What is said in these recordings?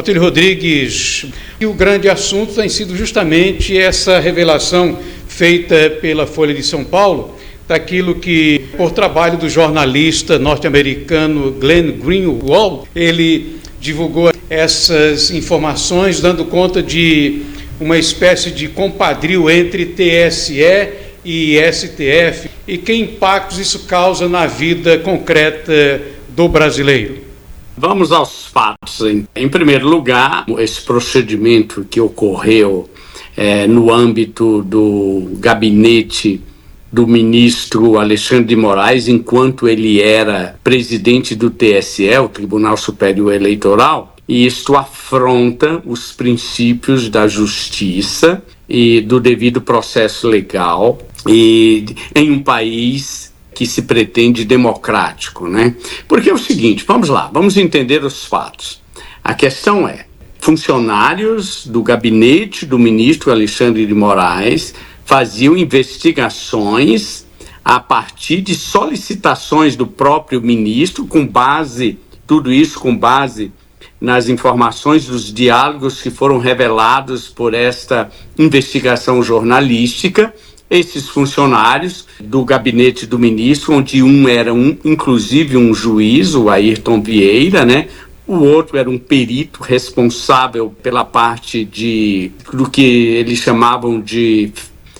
Otílio Rodrigues, e o grande assunto tem sido justamente essa revelação feita pela Folha de São Paulo, daquilo que, por trabalho do jornalista norte-americano Glenn Greenwald, ele divulgou essas informações, dando conta de uma espécie de compadrio entre TSE e STF, e que impactos isso causa na vida concreta do brasileiro. Vamos aos fatos. Em primeiro lugar, esse procedimento que ocorreu no âmbito do gabinete do ministro Alexandre de Moraes, enquanto ele era presidente do TSE, o Tribunal Superior Eleitoral, e isto afronta os princípios da justiça e do devido processo legal e em um país que se pretende democrático, né? Porque é o seguinte, vamos lá, vamos entender os fatos. A questão é, funcionários do gabinete do ministro Alexandre de Moraes faziam investigações a partir de solicitações do próprio ministro, tudo isso com base nas informações dos diálogos que foram revelados por esta investigação jornalística. Esses funcionários do gabinete do ministro, onde um era inclusive um juiz, o Ayrton Vieira, né? O outro era um perito responsável pela parte do que eles chamavam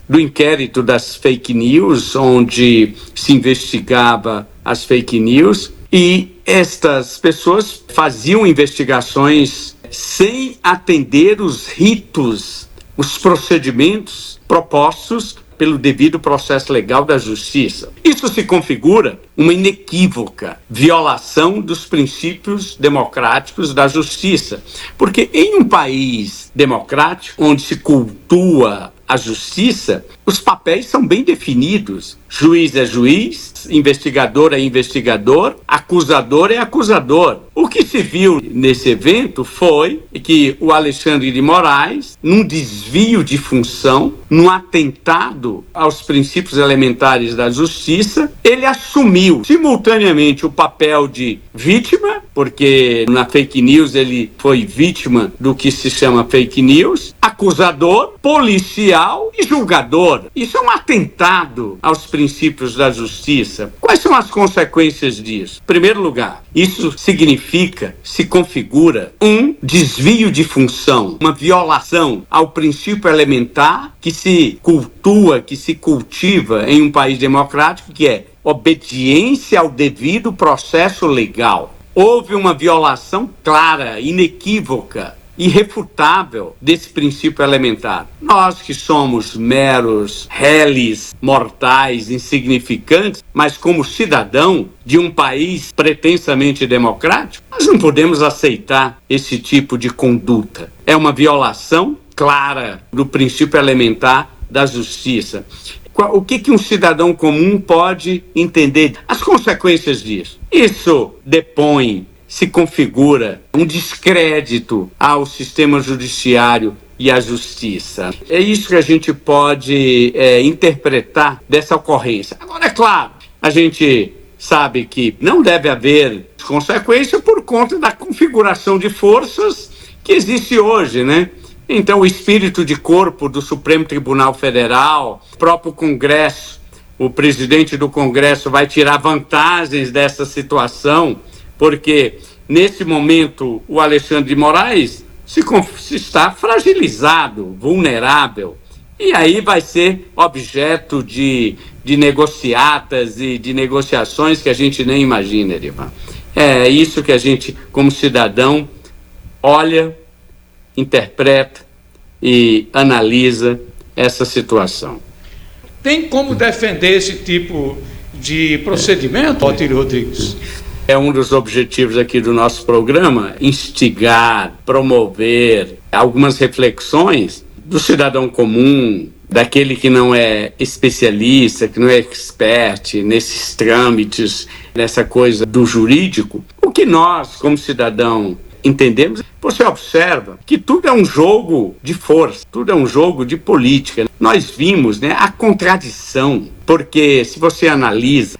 do inquérito das fake news, onde se investigava as fake news, e estas pessoas faziam investigações sem atender os ritos, os procedimentos propostos pelo devido processo legal da justiça. Isso se configura uma inequívoca violação dos princípios democráticos da justiça, porque em um país democrático, onde se cultua a justiça, os papéis são bem definidos. Juiz é juiz, investigador é investigador, acusador é acusador. O que se viu nesse evento foi que o Alexandre de Moraes, num desvio de função, num atentado aos princípios elementares da justiça, ele assumiu simultaneamente o papel de vítima, porque na fake news ele foi vítima do que se chama fake news, acusador, policial e julgador. Isso é um atentado aos princípios da justiça. Quais são as consequências disso? Em primeiro lugar, isso se configura um desvio de função, uma violação ao princípio elementar que se cultua, que se cultiva em um país democrático, que é obediência ao devido processo legal. Houve uma violação clara, inequívoca, irrefutável desse princípio elementar. Nós que somos meros réis mortais, insignificantes, mas como cidadão de um país pretensamente democrático, nós não podemos aceitar esse tipo de conduta. É uma violação clara do princípio elementar da justiça. O que um cidadão comum pode entender? As consequências disso. Isso se configura um descrédito ao sistema judiciário e à justiça. É isso que a gente pode interpretar dessa ocorrência. Agora, é claro, a gente sabe que não deve haver consequência por conta da configuração de forças que existe hoje, né? Então, o espírito de corpo do Supremo Tribunal Federal, o próprio Congresso, o presidente do Congresso vai tirar vantagens dessa situação, porque, nesse momento, o Alexandre de Moraes se está fragilizado, vulnerável, e aí vai ser objeto de negociatas e de negociações que a gente nem imagina, Erivan. É isso que a gente, como cidadão, olha, interpreta e analisa essa situação. Tem como defender esse tipo de procedimento, Otílio Rodrigues? É um dos objetivos aqui do nosso programa, instigar, promover algumas reflexões do cidadão comum, daquele que não é especialista, que não é expert nesses trâmites, nessa coisa do jurídico. O que nós, como cidadão, entendemos? Você observa que tudo é um jogo de força, tudo é um jogo de política. Nós vimos, né, a contradição, porque se você analisa,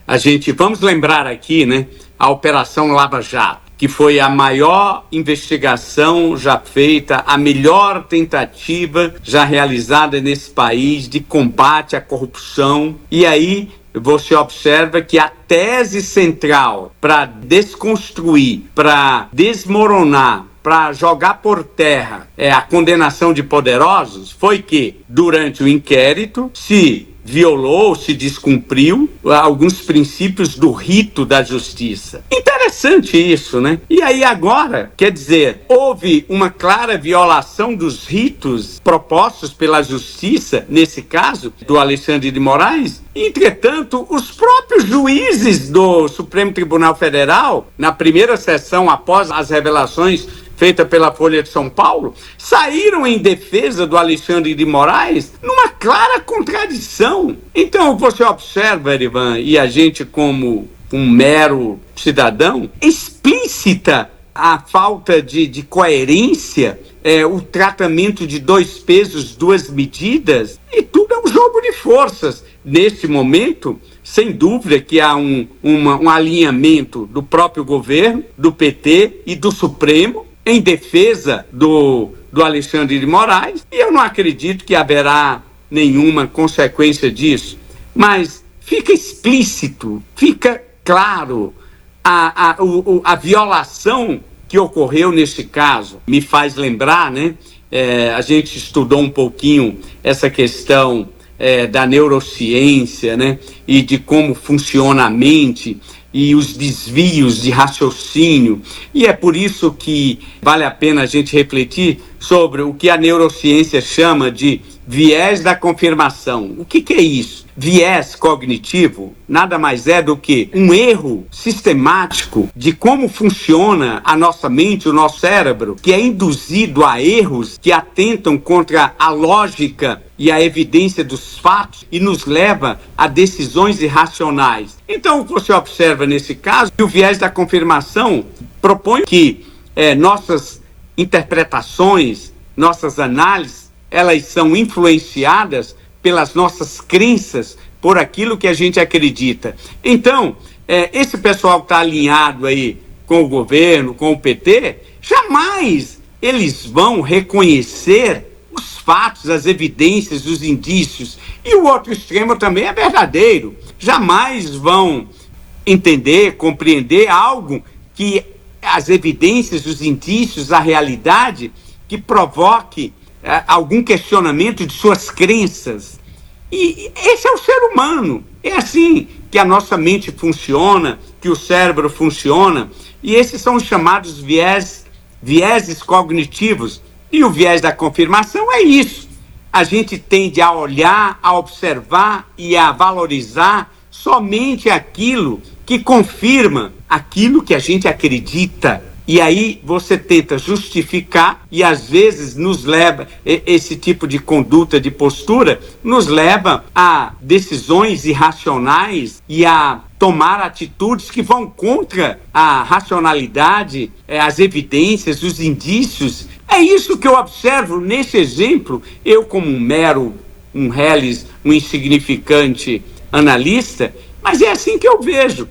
vamos lembrar aqui, né, a Operação Lava Jato. que foi a maior investigação já feita, a melhor tentativa já realizada nesse país de combate à corrupção. E aí você observa que a tese central para desconstruir, para desmoronar, para jogar por terra a condenação de poderosos foi que, durante o inquérito, se violou, se descumpriu alguns princípios do rito da justiça. Interessante isso, né? E aí agora, quer dizer, houve uma clara violação dos ritos propostos pela justiça, nesse caso, do Alexandre de Moraes. Entretanto, os próprios juízes do Supremo Tribunal Federal, na primeira sessão após as revelações feita pela Folha de São Paulo, saíram em defesa do Alexandre de Moraes numa clara contradição. Então, você observa, Erivan, e a gente como um mero cidadão, explícita a falta de coerência, o tratamento de dois pesos, duas medidas, e tudo é um jogo de forças. Nesse momento, sem dúvida que há um alinhamento do próprio governo, do PT e do Supremo, em defesa do Alexandre de Moraes, e eu não acredito que haverá nenhuma consequência disso, mas fica explícito, fica claro a violação que ocorreu nesse caso. Me faz lembrar, né? A gente estudou um pouquinho essa questão da neurociência, né? E de como funciona a mente e os desvios de raciocínio. E é por isso que vale a pena a gente refletir sobre o que a neurociência chama de viés da confirmação. O que é isso? Viés cognitivo nada mais é do que um erro sistemático de como funciona a nossa mente, o nosso cérebro, que é induzido a erros que atentam contra a lógica e a evidência dos fatos e nos leva a decisões irracionais. Então, você observa nesse caso que o viés da confirmação propõe que nossas interpretações, nossas análises, elas são influenciadas pelas nossas crenças, por aquilo que a gente acredita. Então, esse pessoal que está alinhado aí com o governo, com o PT, jamais eles vão reconhecer os fatos, as evidências, os indícios. E o outro extremo também é verdadeiro. Jamais vão entender, compreender algo que as evidências, os indícios, a realidade, que provoque algum questionamento de suas crenças. E esse é o ser humano. É assim que a nossa mente funciona, que o cérebro funciona. E esses são os chamados vieses cognitivos. E o viés da confirmação é isso. A gente tende a olhar, a observar e a valorizar somente aquilo que confirma aquilo que a gente acredita. E aí você tenta justificar e às vezes nos leva, esse tipo de conduta, de postura, nos leva a decisões irracionais e a tomar atitudes que vão contra a racionalidade, as evidências, os indícios. É isso que eu observo nesse exemplo. Eu, como um reles, um insignificante analista, mas é assim que eu vejo.